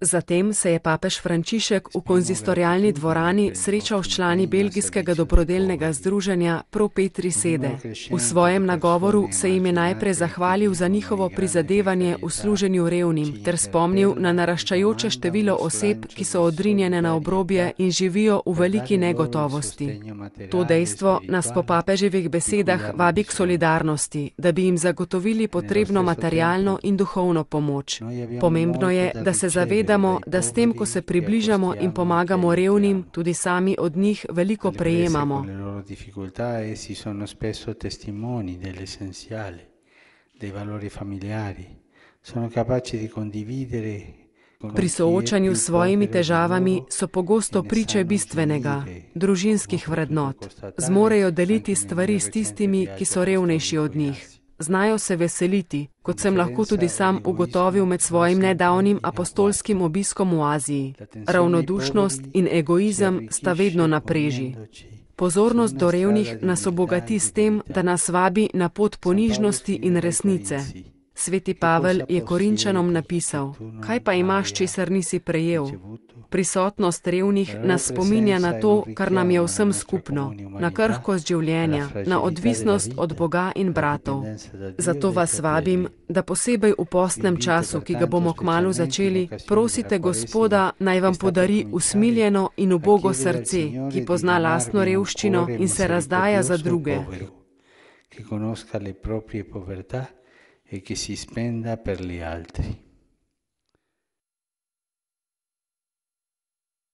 Zatem se je papež Frančišek v konzistorialni dvorani srečal s člani belgijskega dobrodelnega združenja Pro Petri Sede. V svojem nagovoru se jim je najprej zahvalil za njihovo prizadevanje v služenju revnim ter spomnil na naraščajoče število oseb, ki so odrinjene na obrobje in živijo v veliki negotovosti. To dejstvo nas po papeževih besedah vabi k solidarnosti, da bi jim zagotovili potrebno materialno in duhovno pomoč. Pomembno je, da se zavedamo, da s tem, ko se približamo in pomagamo revnim, tudi sami od njih veliko prejemamo. Pri soočanju s svojimi težavami so pogosto priče bistvenega, družinskih vrednot. Zmorejo deliti stvari s tistimi, ki so revnejši od njih. Znajo se veseliti, kot sem lahko tudi sam ugotovil med svojim nedavnim apostolskim obiskom v Aziji. Ravnodušnost in egoizem sta vedno na preži. Pozornost do revnih nas obogati s tem, da nas vabi na pot ponižnosti in resnice. Sveti Pavel je Korinčanom napisal: kaj pa imaš, česar nisi prejel? Prisotnost revnih nas spominja na to, kar nam je vsem skupno, na krhkost življenja, na odvisnost od Boga in bratov. Zato vas vabim, da posebej v postnem času, ki ga bomo kmalu začeli, prosite Gospoda, naj vam podari usmiljeno in ubogo srce, ki pozna lastno revščino in se razdaja za druge. E che si spenda per gli altri.